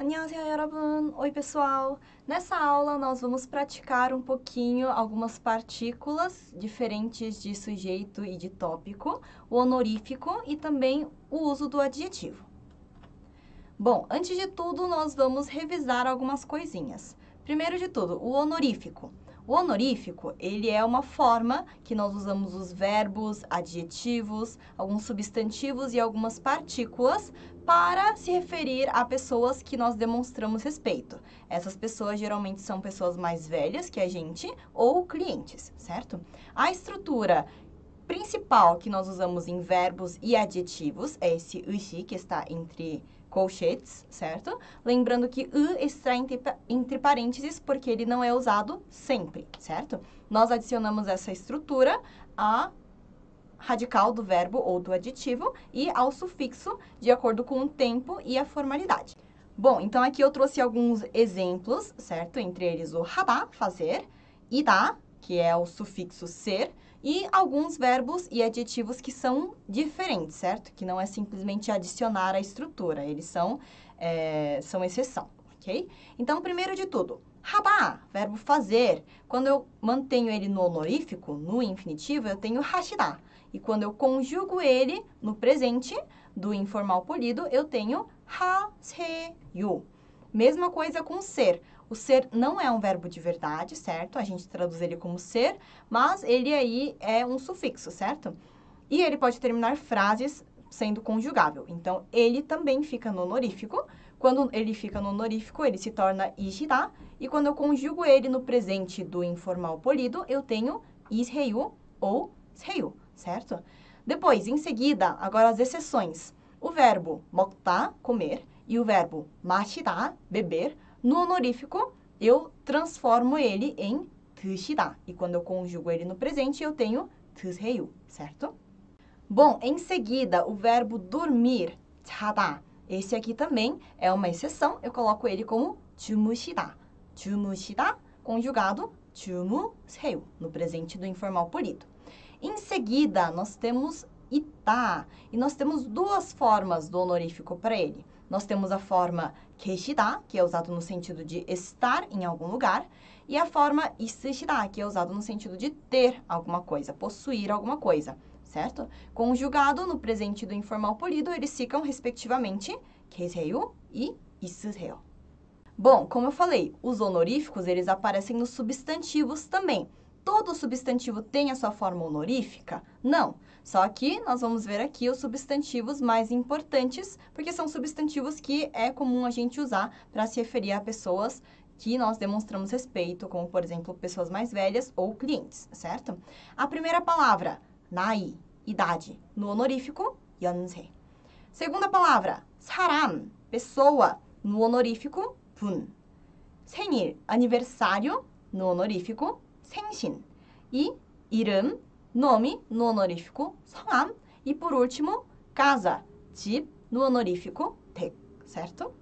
안녕하세요, 여러분! Oi, pessoal! Nessa aula, nós vamos praticar um pouquinho algumas partículas diferentes de sujeito e de tópico, o honorífico e também o uso do adjetivo. Bom, antes de tudo, nós vamos revisar algumas coisinhas. Primeiro de tudo, o honorífico. O honorífico, ele é uma forma que nós usamos os verbos, adjetivos, alguns substantivos e algumas partículas para se referir a pessoas que nós demonstramos respeito. Essas pessoas geralmente são pessoas mais velhas que a gente ou clientes, certo? A estrutura principal que nós usamos em verbos e adjetivos é esse 으시, que está entre colchetes, certo? Lembrando que está entre parênteses porque ele não é usado sempre, certo? Nós adicionamos essa estrutura à radical do verbo ou do adjetivo e ao sufixo de acordo com o tempo e a formalidade. Bom, então aqui eu trouxe alguns exemplos, certo? Entre eles o 하다, fazer, 이다, que é o sufixo ser, e alguns verbos e adjetivos que são diferentes, certo? Que não é simplesmente adicionar a estrutura, eles são exceção, ok? Então, primeiro de tudo, 하다, verbo fazer. Quando eu mantenho ele no honorífico, no infinitivo, eu tenho 하시다. E quando eu conjugo ele no presente, do informal polido, eu tenho 하세요. Mesma coisa com ser. O ser não é um verbo de verdade, certo? A gente traduz ele como ser, mas ele aí é um sufixo, certo? E ele pode terminar frases sendo conjugável. Então, ele também fica no honorífico. Quando ele fica no honorífico, ele se torna 이시다. E quando eu conjugo ele no presente do informal polido, eu tenho 이세요 ou 세요, certo? Depois, em seguida, agora as exceções. O verbo 먹다, comer, e o verbo 마시다, beber, no honorífico, eu transformo ele em 드시다. E quando eu conjugo ele no presente, eu tenho 드세요, certo? Bom, em seguida, o verbo dormir, 자다. Esse aqui também é uma exceção. Eu coloco ele como 주무시다. 주무시다, conjugado 주무세요, no presente do informal polido. Em seguida, nós temos 있다. E nós temos duas formas do honorífico para ele. Nós temos a forma 계시다, que é usado no sentido de estar em algum lugar, e a forma 있으시다, que é usado no sentido de ter alguma coisa, possuir alguma coisa, certo? Conjugado no presente do informal polido, eles ficam, respectivamente, 계세요 e 있으세요. Bom, como eu falei, os honoríficos, eles aparecem nos substantivos também. Todo substantivo tem a sua forma honorífica? Não. Só que nós vamos ver aqui os substantivos mais importantes, porque são substantivos que é comum a gente usar para se referir a pessoas que nós demonstramos respeito, como, por exemplo, pessoas mais velhas ou clientes, certo? A primeira palavra, 나이, idade, no honorífico, 연세. Segunda palavra, 사람, pessoa, no honorífico, 분. 생일, aniversário, no honorífico, 생신. E 이름, nome, no honorífico, 성함. E por último, casa, 집, no honorífico, 댁, certo?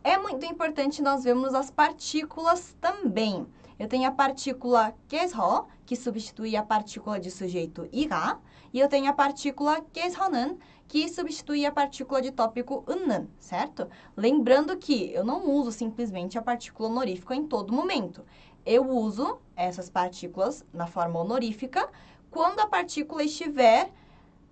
É muito importante nós vermos as partículas também. Eu tenho a partícula 께서, que substitui a partícula de sujeito 이가, e eu tenho a partícula 께서는, que substitui a partícula de tópico 는, certo? Lembrando que eu não uso simplesmente a partícula honorífica em todo momento. Eu uso essas partículas na forma honorífica quando a partícula estiver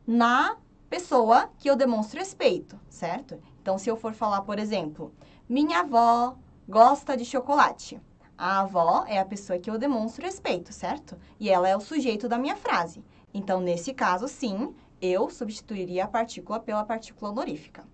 na pessoa que eu demonstro respeito, certo? Então, se eu for falar, por exemplo, minha avó gosta de chocolate. A avó é a pessoa que eu demonstro respeito, certo? E ela é o sujeito da minha frase. Então, nesse caso, sim, eu substituiria a partícula pela partícula honorífica.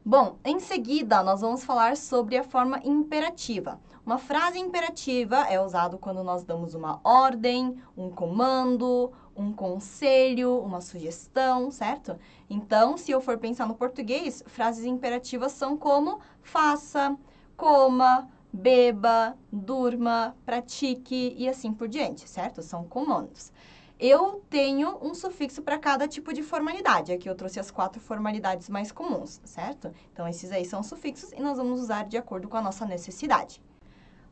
Bom, em seguida, nós vamos falar sobre a forma imperativa. Uma frase imperativa é usada quando nós damos uma ordem, um comando, um conselho, uma sugestão, certo? Então, se eu for pensar no português, frases imperativas são como faça, coma, beba, durma, pratique e assim por diante, certo? São comandos. Eu tenho um sufixo para cada tipo de formalidade. Aqui eu trouxe as 4 formalidades mais comuns, certo? Então, esses aí são sufixos e nós vamos usar de acordo com a nossa necessidade.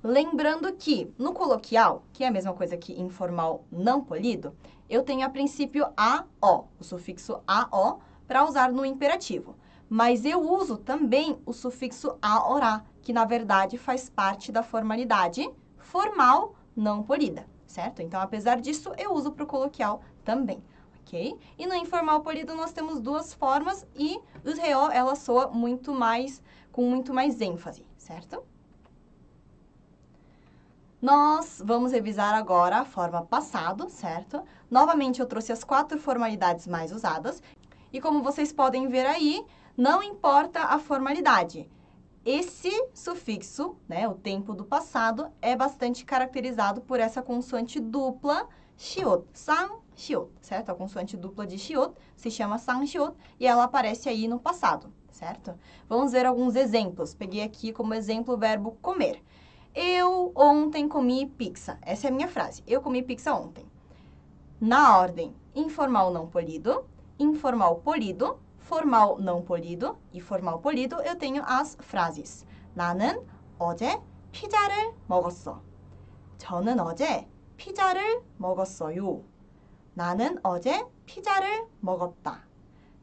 Lembrando que, no coloquial, que é a mesma coisa que informal não polido, eu tenho a princípio AO, o sufixo AO, para usar no imperativo. Mas eu uso também o sufixo a-orá, que na verdade faz parte da formalidade formal não polida, certo? Então, apesar disso, eu uso para o coloquial também, ok? E no informal polido nós temos duas formas e o reo, ela soa muito mais, com muito mais ênfase, certo? Nós vamos revisar agora a forma passado, certo? Novamente, eu trouxe as 4 formalidades mais usadas. E como vocês podem ver aí, não importa a formalidade. Esse sufixo, né, o tempo do passado, é bastante caracterizado por essa consoante dupla shiot, sang, shiot, certo? A consoante dupla de shiot se chama sang, shiot e ela aparece aí no passado, certo? Vamos ver alguns exemplos. Peguei aqui como exemplo o verbo comer. Eu ontem comi pizza. Essa é a minha frase. Eu comi pizza ontem. Na ordem informal não polido, informal polido, formal não polido e formal polido, eu tenho as frases. 나는 어제 피자를 먹었어. 저는 어제 피자를 먹었어요. 나는 어제 피자를 먹었다.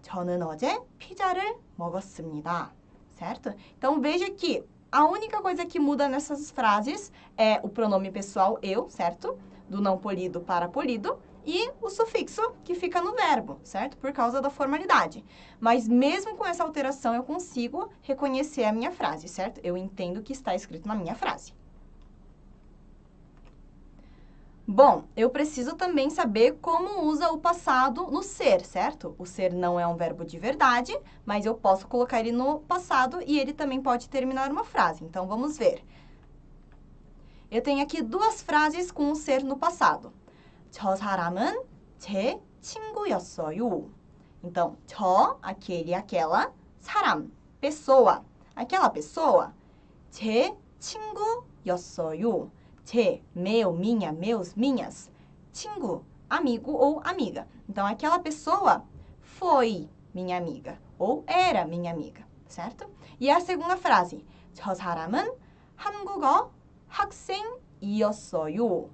저는 어제 피자를 먹었습니다. Certo? Então, veja que a única coisa que muda nessas frases é o pronome pessoal eu, certo? Do não polido para polido. E o sufixo que fica no verbo, certo? Por causa da formalidade. Mas mesmo com essa alteração, eu consigo reconhecer a minha frase, certo? Eu entendo o que está escrito na minha frase. Bom, eu preciso também saber como usa o passado no ser, certo? O ser não é um verbo de verdade, mas eu posso colocar ele no passado e ele também pode terminar uma frase. Então, vamos ver. Eu tenho aqui duas frases com o ser no passado. 저 사람은 제 친구였어요. Então, 저, aquele, aquela, 사람, pessoa. Aquela pessoa, 제 친구였어요. 제, meu, minha, meus, minhas. 친구, amigo ou amiga. Então, aquela pessoa foi minha amiga ou era minha amiga, certo? E a segunda frase, 저 사람은 한국어 학생이었어요.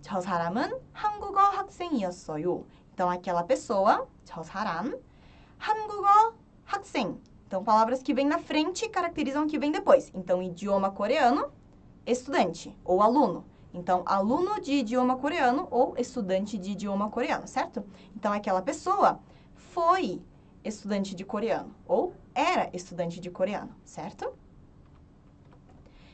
저 사람은 한국어 학생이었어요. Então, aquela pessoa, 저 사람, 한국어 학생. Então, palavras que vêm na frente caracterizam o que vem depois. Então, idioma coreano, estudante ou aluno. Então, aluno de idioma coreano ou estudante de idioma coreano, certo? Então, aquela pessoa foi estudante de coreano ou era estudante de coreano, certo?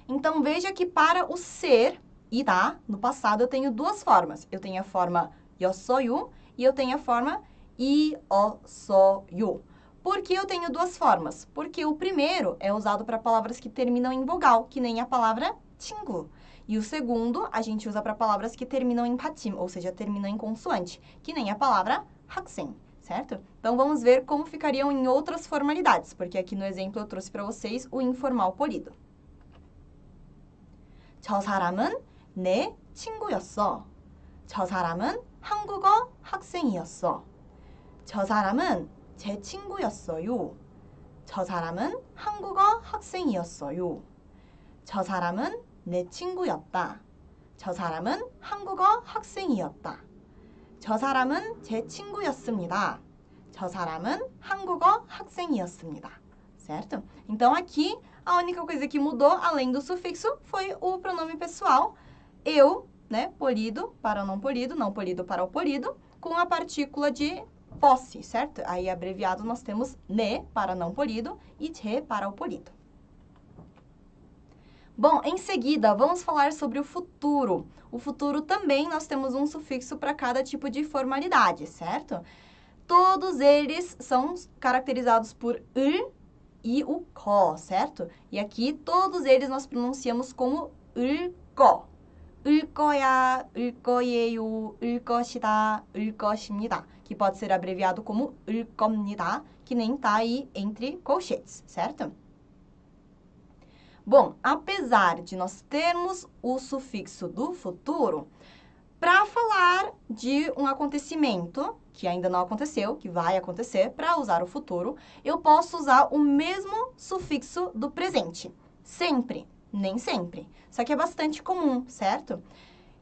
Então, veja que para o ser irá, no passado, eu tenho duas formas. Eu tenho a forma 였어요 e eu tenho a forma 이었어요. Por que eu tenho duas formas? Porque o primeiro é usado para palavras que terminam em vogal, que nem a palavra 친구. E o segundo, a gente usa para palavras que terminam em patim, ou seja, terminam em consoante, que nem a palavra 학생, certo? Então, vamos ver como ficariam em outras formalidades, porque aqui no exemplo eu trouxe para vocês o informal polido. 저 사람은 내 친구였어. 저 사람은 한국어 학생이었어. 저 사람은 제 친구였어요. 저 사람은 한국어 학생이었어요. 저 사람은 내 친구였다. 저 사람은 한국어 학생이었다. 저 사람은 제 친구였습니다. 저 사람은 한국어 학생이었습니다. Certo? Então, aqui, a única coisa que mudou, além do sufixo, foi o pronome pessoal. Eu, né, polido para não polido para o polido, com a partícula de posse, certo? Aí, abreviado, nós temos ne para não polido e je para o polido. Bom, em seguida, vamos falar sobre o futuro. O futuro também nós temos um sufixo para cada tipo de formalidade, certo? Todos eles são caracterizados por 을 e o ko, certo? E aqui, todos eles nós pronunciamos como 을거. 을거야, 을거예요, 을것이다, 을것입니다. Que pode ser abreviado como 을겁니다, que nem tá aí entre colchetes, certo? Bom, apesar de nós termos o sufixo do futuro, para falar de um acontecimento que ainda não aconteceu, que vai acontecer, para usar o futuro, eu posso usar o mesmo sufixo do presente. Sempre, nem sempre. Só que é bastante comum, certo?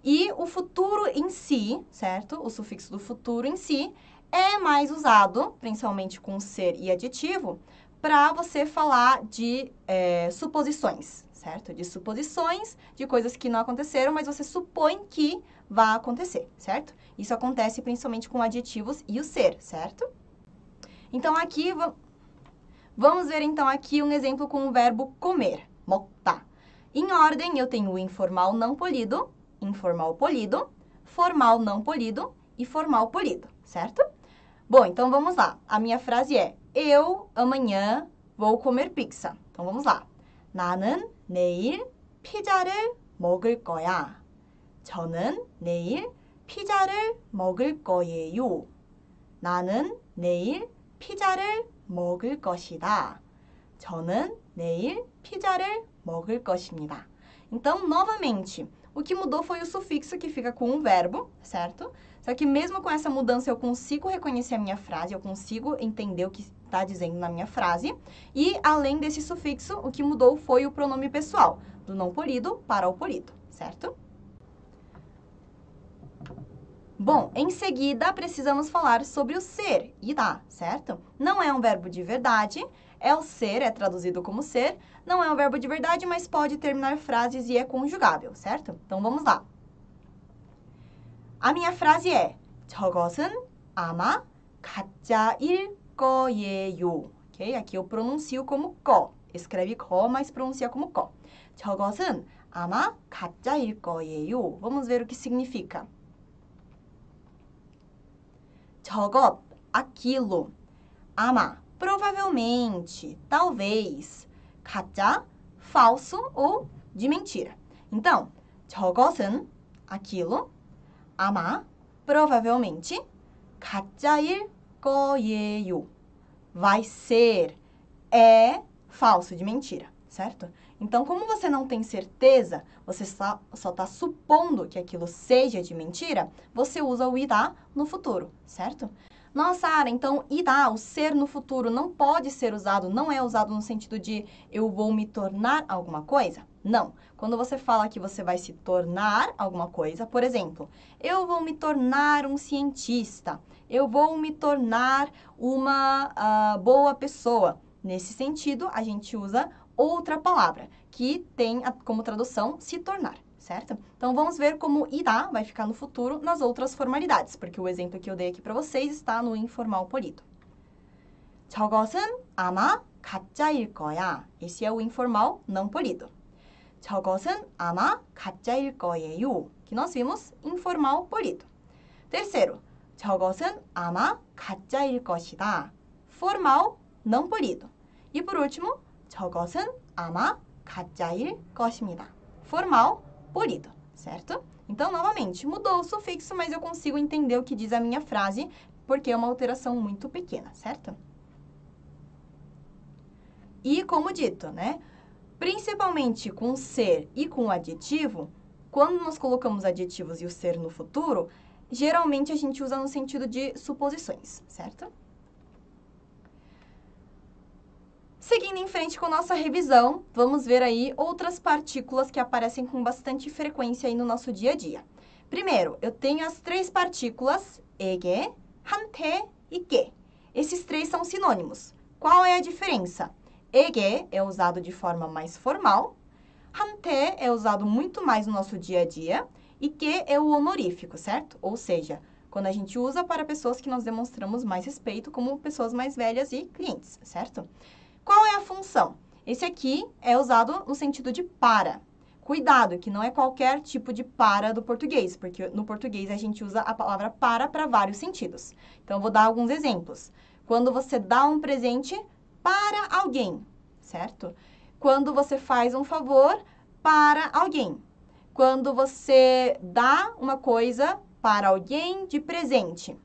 E o futuro em si, certo? O sufixo do futuro em si é mais usado, principalmente com ser e adjetivo, para você falar de suposições, certo? De suposições, de coisas que não aconteceram, mas você supõe que vai acontecer, certo? Isso acontece principalmente com adjetivos e o ser, certo? Então, aqui, vamos ver então aqui um exemplo com o verbo comer, 먹다. Em ordem, eu tenho o informal não polido, informal polido, formal não polido e formal polido, certo? Bom, então vamos lá. A minha frase é: eu amanhã vou comer pizza. Então vamos lá. 나는 내일 피자를 먹을 거야. 저는 내일 피자를 먹을 거예요. 나는 내일 피자를 먹을 것이다. 저는 내일 피자를 먹을 것입니다. Então, novamente, o que mudou foi o sufixo que fica com o verbo, certo? Só que mesmo com essa mudança eu consigo reconhecer a minha frase, eu consigo entender o que está dizendo na minha frase. E, além desse sufixo, o que mudou foi o pronome pessoal, do não polido para o polido, certo? Bom, em seguida, precisamos falar sobre o ser, 이다, certo? Não é um verbo de verdade, é o ser, é traduzido como ser. Não é um verbo de verdade, mas pode terminar frases e é conjugável, certo? Então, vamos lá. A minha frase é: 저것은 아마 가짜일 거예요. Ok? Aqui eu pronuncio como 거. Escreve 거, mas pronuncia como 거. 저것은 아마 가짜일 거예요. Vamos ver o que significa. 저것, aquilo. 아마, provavelmente, talvez. 가짜, falso ou de mentira. Então, 저것은, aquilo. 아마, provavelmente. 가짜일 거예요. Vai ser, é falso, de mentira, certo? Então, como você não tem certeza, você só está supondo que aquilo seja de mentira, você usa o irá no futuro, certo? Nossa, Ara, então irá, o ser no futuro, não pode ser usado, não é usado no sentido de eu vou me tornar alguma coisa? Não. Quando você fala que você vai se tornar alguma coisa, por exemplo, eu vou me tornar um cientista, eu vou me tornar uma boa pessoa. Nesse sentido, a gente usa outra palavra, que tem como tradução se tornar, certo? Então, vamos ver como irá vai ficar no futuro nas outras formalidades, porque o exemplo que eu dei aqui para vocês está no informal polido. 저것은 아마 가짜일 거야. Esse é o informal não polido. 저것은 아마 가짜일 거예요. Que nós vimos informal polido. Terceiro, 저것은 아마 가짜일 것이다. Formal não polido. E por último, 저것은 아마 가짜일 것입니다. Formal, polido, certo? Então, novamente, mudou o sufixo, mas eu consigo entender o que diz a minha frase, porque é uma alteração muito pequena, certo? E, como dito, né? Principalmente com ser e com adjetivo, quando nós colocamos adjetivos e o ser no futuro, geralmente a gente usa no sentido de suposições, certo? Seguindo em frente com nossa revisão, vamos ver aí outras partículas que aparecem com bastante frequência aí no nosso dia a dia. Primeiro, eu tenho as três partículas 에게, 한테 e 게. Esses três são sinônimos. Qual é a diferença? 에게 é usado de forma mais formal, 한테 é usado muito mais no nosso dia a dia e 게 é o honorífico, certo? Ou seja, quando a gente usa para pessoas que nós demonstramos mais respeito, como pessoas mais velhas e clientes, certo? Qual é a função? Esse aqui é usado no sentido de para. Cuidado, que não é qualquer tipo de para do português, porque no português a gente usa a palavra para vários sentidos. Então, eu vou dar alguns exemplos. Quando você dá um presente para alguém, certo? Quando você faz um favor para alguém. Quando você dá uma coisa para alguém de presente.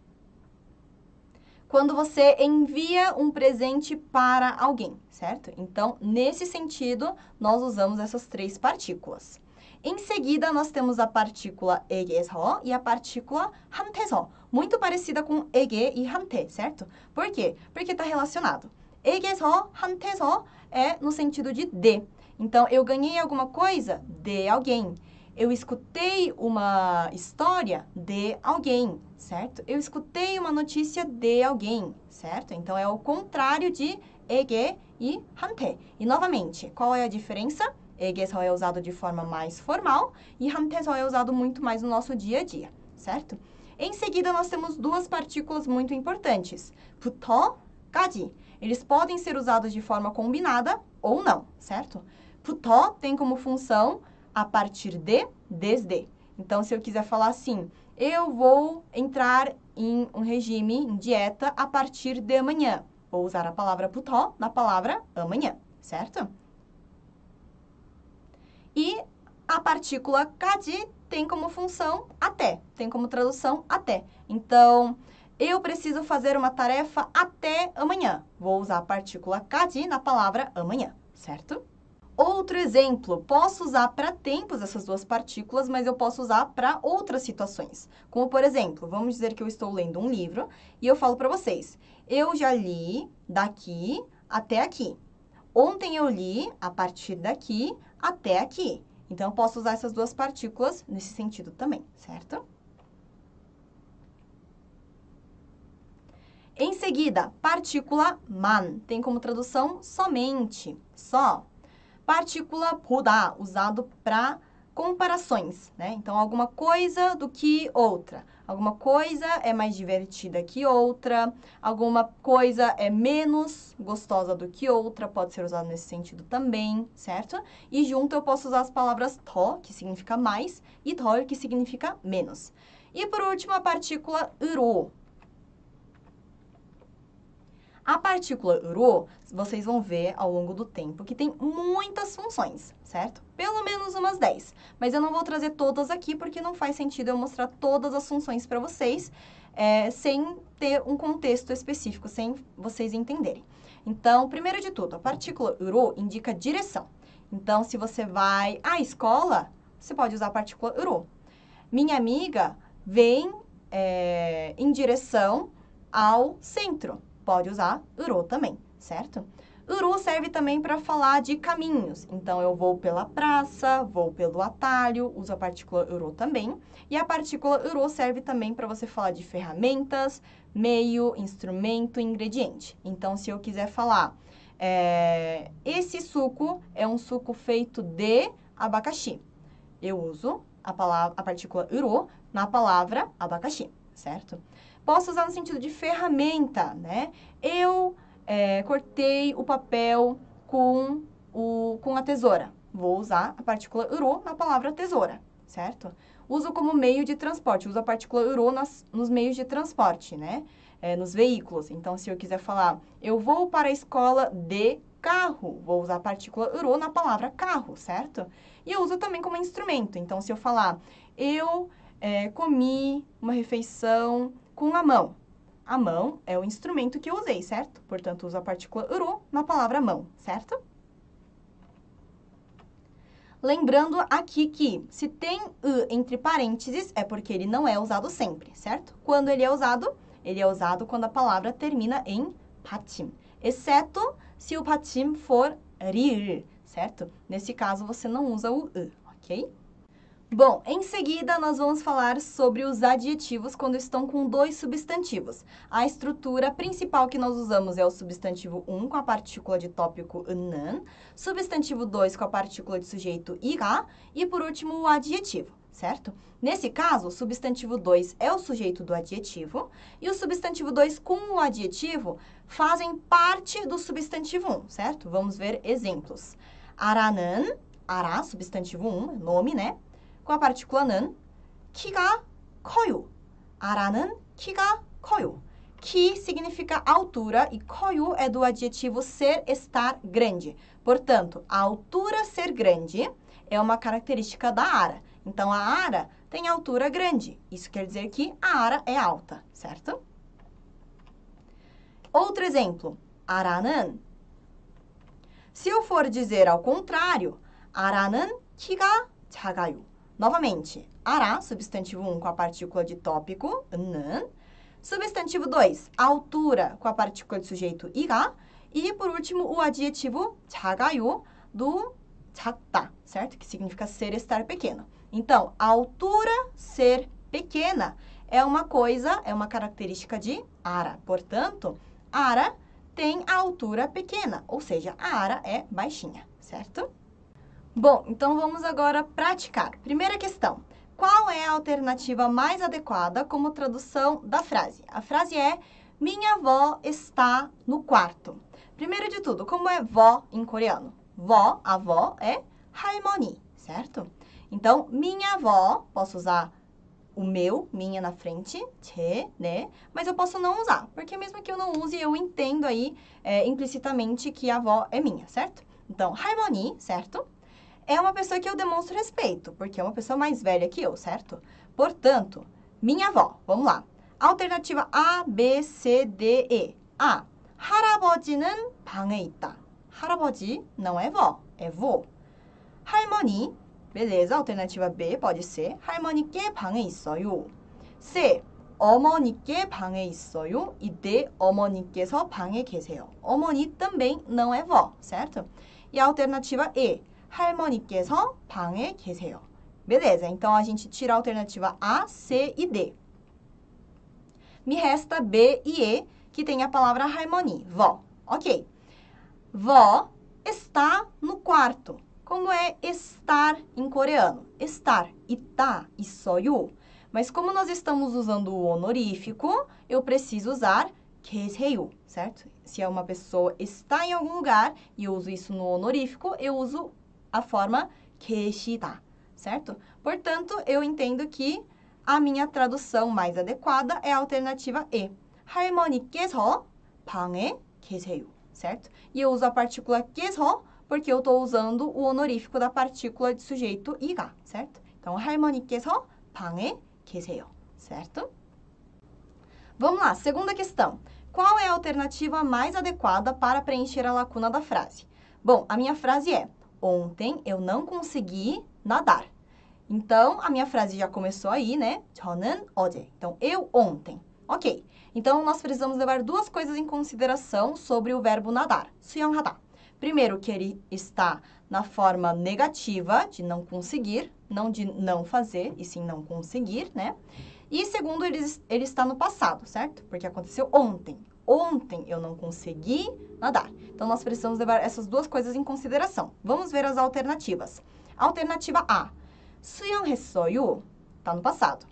Quando você envia um presente para alguém, certo? Então, nesse sentido, nós usamos essas três partículas. Em seguida, nós temos a partícula 에게서 e a partícula 한테서, muito parecida com 에게 e 한테, certo? Por quê? Porque está relacionado. 에게서, 한테서 é no sentido de. Então, eu ganhei alguma coisa de alguém. Eu escutei uma história de alguém, certo? Eu escutei uma notícia de alguém, certo? Então, é o contrário de 에게 e 한테. E, novamente, qual é a diferença? 에게 só é usado de forma mais formal e 한테 só é usado muito mais no nosso dia a dia, certo? Em seguida, nós temos duas partículas muito importantes. 부터까지. Eles podem ser usados de forma combinada ou não, certo? 부터 tem como função a partir de, desde. Então, se eu quiser falar assim, eu vou entrar em um regime, em dieta, a partir de amanhã. Vou usar a palavra 부터 na palavra amanhã, certo? E a partícula 까지 tem como função até, tem como tradução até. Então, eu preciso fazer uma tarefa até amanhã. Vou usar a partícula 까지 na palavra amanhã, certo? Outro exemplo, posso usar para tempos essas duas partículas, mas eu posso usar para outras situações. Como, por exemplo, vamos dizer que eu estou lendo um livro e eu falo para vocês, eu já li daqui até aqui. Ontem eu li a partir daqui até aqui. Então, eu posso usar essas duas partículas nesse sentido também, certo? Em seguida, partícula man tem como tradução somente, só. Partícula 보다, usado para comparações, né? Então, alguma coisa do que outra. Alguma coisa é mais divertida que outra, alguma coisa é menos gostosa do que outra, pode ser usado nesse sentido também, certo? E junto eu posso usar as palavras 더, que significa mais, e 덜, que significa menos. E por último, a partícula 으로. A partícula 으로, vocês vão ver ao longo do tempo que tem muitas funções, certo? Pelo menos umas 10. Mas eu não vou trazer todas aqui porque não faz sentido eu mostrar todas as funções para vocês sem ter um contexto específico, sem vocês entenderem. Então, primeiro de tudo, a partícula 으로 indica direção. Então, se você vai à escola, você pode usar a partícula 으로. Minha amiga vem em direção ao centro. Pode usar 으로 também, certo? 으로 serve também para falar de caminhos. Então, eu vou pela praça, vou pelo atalho, uso a partícula 으로 também. E a partícula 으로 serve também para você falar de ferramentas, meio, instrumento, ingrediente. Então, se eu quiser falar, esse suco é um suco feito de abacaxi. Eu uso a partícula 으로 na palavra abacaxi, certo? Posso usar no sentido de ferramenta, né? Eu cortei o papel com a tesoura. Vou usar a partícula 으로 na palavra tesoura, certo? Uso como meio de transporte. Uso a partícula 으로 nos meios de transporte, né? Nos veículos. Então, se eu quiser falar, eu vou para a escola de carro, vou usar a partícula 으로 na palavra carro, certo? E eu uso também como instrumento. Então, se eu falar, eu comi uma refeição com a mão. A mão é o instrumento que eu usei, certo? Portanto, uso a partícula 으로 na palavra mão, certo? Lembrando aqui que se tem entre parênteses, é porque ele não é usado sempre, certo? Quando ele é usado quando a palavra termina em 받침, exceto se o 받침 for 리을, certo? Nesse caso, você não usa o ok? Bom, em seguida, nós vamos falar sobre os adjetivos quando estão com dois substantivos. A estrutura principal que nós usamos é o substantivo 1 com a partícula de tópico 는, substantivo 2 com a partícula de sujeito i가 e, por último, o adjetivo, certo? Nesse caso, o substantivo 2 é o sujeito do adjetivo e o substantivo 2 com o adjetivo fazem parte do substantivo 1, certo? Vamos ver exemplos. 아라는, 아라, substantivo 1, nome, né? Com a partícula 는, 키가 커요. 아라는 키가 커요. 키 significa altura e 커요 é do adjetivo ser, estar, grande. Portanto, a altura ser grande é uma característica da ara. Então, a ara tem altura grande. Isso quer dizer que a ara é alta, certo? Outro exemplo, 아라는. Se eu for dizer ao contrário, 아라는 키가 작아요. Novamente, 아라, substantivo 1 com a partícula de tópico, 는. Substantivo 2, altura com a partícula de sujeito i가. E, por último, o adjetivo 작아요 do 작다, certo? Que significa ser, estar pequeno. Então, a altura ser pequena é uma coisa, é uma característica de Ara. Portanto, Ara tem a altura pequena, ou seja, a Ara é baixinha, certo? Bom, então vamos agora praticar. Primeira questão. Qual é a alternativa mais adequada como tradução da frase? A frase é: minha avó está no quarto. Primeiro de tudo, como é vó em coreano? Vó, avó é 할머니, certo? Então, minha avó, posso usar o meu, minha na frente, 제, né? Mas eu posso não usar, porque mesmo que eu não use, eu entendo aí implicitamente que a avó é minha, certo? Então, 할머니, certo? É uma pessoa que eu demonstro respeito, porque é uma pessoa mais velha que eu, certo? Portanto, minha avó, vamos lá. Alternativa A, B, C, D, E. A. 할아버지는 방에 있다. 할아버지 não é vó, é vô. 할머니, beleza, alternativa B pode ser 할머니께 방에 있어요. C. 어머니께 방에 있어요. E D. 어머니께서 방에 계세요. 어머니 também não é vó, certo? E a alternativa E. 할머니께서 방에 계세요. Beleza, então a gente tira a alternativa A, C e D. Me resta B e E, que tem a palavra 할머니, vó. Ok. Vó está no quarto. Como é estar em coreano? Estar, 있다, 있어요. Mas como nós estamos usando o honorífico, eu preciso usar 계세요, certo? Se é uma pessoa está em algum lugar e eu uso isso no honorífico, eu uso a forma 계시다, certo? Portanto, eu entendo que a minha tradução mais adequada é a alternativa E. 할머니께서 방에 계세요, certo? E eu uso a partícula 께서 porque eu estou usando o honorífico da partícula de sujeito 이가, certo? Então, 할머니께서 방에 계세요, certo? Vamos lá, segunda questão. Qual é a alternativa mais adequada para preencher a lacuna da frase? Bom, a minha frase é: ontem eu não consegui nadar. Então, a minha frase já começou aí, né? 저는 어제. Então, eu ontem. Ok. Então, nós precisamos levar duas coisas em consideração sobre o verbo nadar. 수영하다. Primeiro, que ele está na forma negativa de não conseguir, não de não fazer, e sim não conseguir, né? E segundo, ele está no passado, certo? Porque aconteceu ontem. Ontem eu não consegui nadar. Então, nós precisamos levar essas duas coisas em consideração. Vamos ver as alternativas. Alternativa A. 수영했어요. Tá no passado.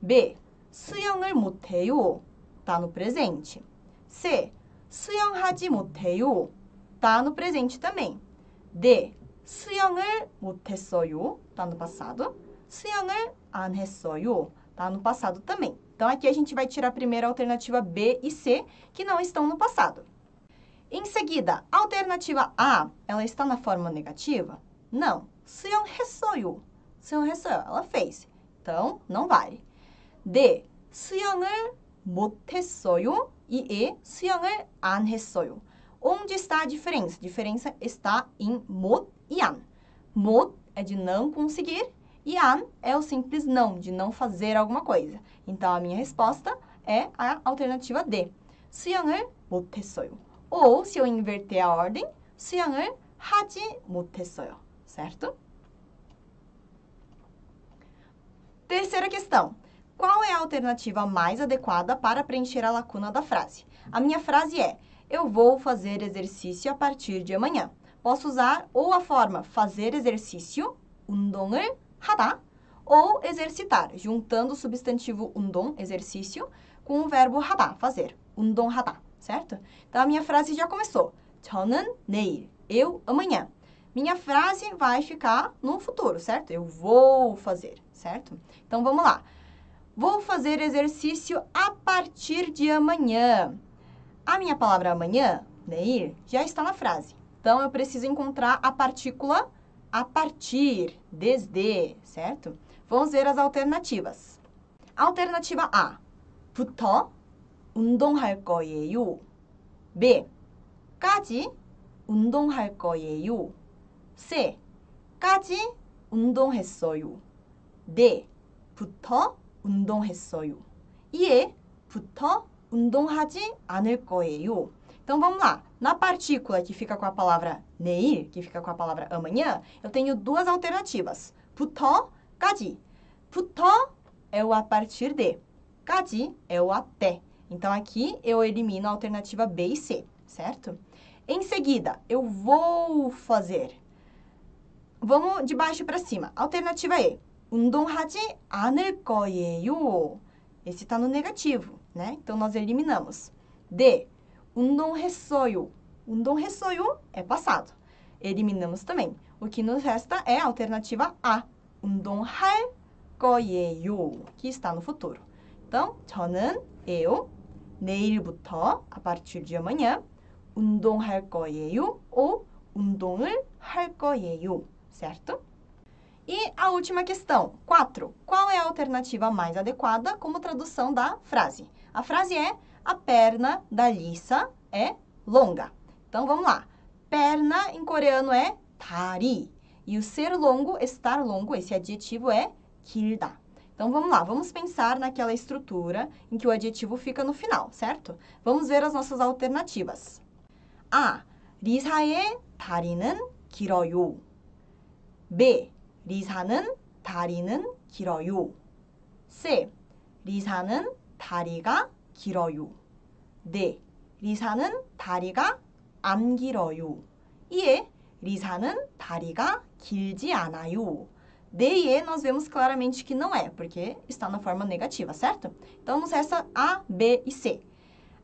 B. 수영을 못해요. Tá no presente. C. 수영하지 못해요. Tá no presente também. D. 수영을 못했어요. Tá no passado. 수영을 안 했어요. Tá no passado também. Então, aqui a gente vai tirar a primeira alternativa B e C, que não estão no passado. Em seguida, a alternativa A, ela está na forma negativa? Não. 수영했어요. 수영했어요. Ela fez. Então, não vale. D. 수영을 못했어요. E E. 수영을 안 했어요. Onde está a diferença? A diferença está em 못 e 안. 못 é de não conseguir e 안 é o simples não, de não fazer alguma coisa. Então, a minha resposta é a alternativa D. 수영을 못했어요. Ou, se eu inverter a ordem, 수영을 하지 못했어요. Certo? Terceira questão. Qual é a alternativa mais adequada para preencher a lacuna da frase? A minha frase é: eu vou fazer exercício a partir de amanhã. Posso usar ou a forma fazer exercício, 운동을 하다, ou exercitar, juntando o substantivo 운동, exercício, com o verbo 하다, fazer, 운동하다, certo? Então, a minha frase já começou. 저는 내일, eu amanhã. Minha frase vai ficar no futuro, certo? Eu vou fazer, certo? Então, vamos lá. Vou fazer exercício a partir de amanhã. A minha palavra amanhã, 내일, já está na frase. Então, eu preciso encontrar a partícula a partir, desde, certo? Vamos ver as alternativas. Alternativa A. 부터 운동할 거예요. B. 까지 운동할 거예요. C. 까지 운동했어요. D. 부터 운동했어요. E. 부터 운동하지 않을 거예요. Então, vamos lá. Na partícula que fica com a palavra 내일, que fica com a palavra amanhã, eu tenho duas alternativas. 부터 까지. 부터 é o a partir de. 까지 é o até. Então, aqui eu elimino a alternativa B e C, certo? Em seguida, eu vou fazer. Vamos de baixo para cima. Alternativa E. 운동하지 않을 거예요. Esse está no negativo, né? Então, nós eliminamos. D. 운동했어요. 운동했어요 é passado. Eliminamos também. O que nos resta é a alternativa A. 운동할 거예요, que está no futuro. Então, 저는, eu, 내일부터, a partir de amanhã, 운동할 거예요 ou 운동을 할 거예요, certo? E a última questão, 4. Qual é a alternativa mais adequada como tradução da frase? A frase é, a perna da Lisa é longa. Então, vamos lá. Perna em coreano é 다리. E o ser longo, estar longo, esse adjetivo é 길다. Então, vamos lá. Vamos pensar naquela estrutura em que o adjetivo fica no final, certo? Vamos ver as nossas alternativas. A. 리사의 다리는 길어요. B. 리사는 다리는 길어요. C. 리사는 다리가 길어요. D. 리사는 다리가 안 길어요. E. 리사는 다리가 길지 않아요. D e E nós vemos claramente que não é, porque está na forma negativa, certo? Então, nos resta A, B e C.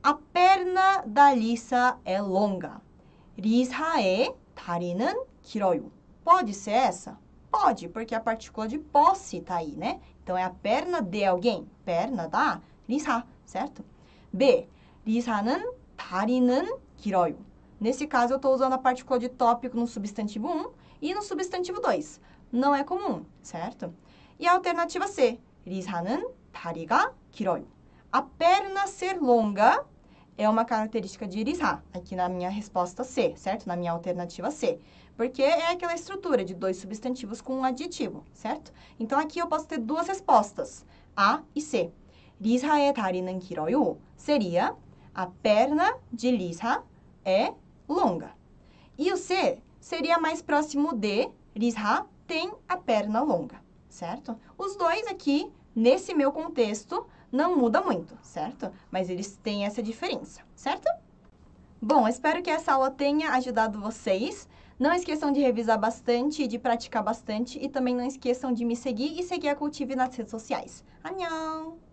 A perna da Lisa é longa. 리사의 다리는 길어요. Pode ser essa? Pode, porque a partícula de posse está aí, né? Então, é a perna de alguém. Perna da Lisa, certo? B. 리사는 다리는 길어요. Nesse caso, eu estou usando a partícula de tópico no substantivo 1 e no substantivo 2. Não é comum, certo? E a alternativa C. 리사는 다리가 길어요. A perna ser longa é uma característica de 리사, aqui na minha resposta C, certo? Na minha alternativa C. Porque é aquela estrutura de dois substantivos com um adjetivo, certo? Então, aqui eu posso ter duas respostas, A e C. 리사의 다리는 길어요 seria a perna de Lisa é longa. E o C seria mais próximo de Lisa tem a perna longa, certo? Os dois aqui, nesse meu contexto, não muda muito, certo? Mas eles têm essa diferença, certo? Bom, espero que essa aula tenha ajudado vocês. Não esqueçam de revisar bastante e de praticar bastante. E também não esqueçam de me seguir e seguir a Cultive nas redes sociais. 안녕!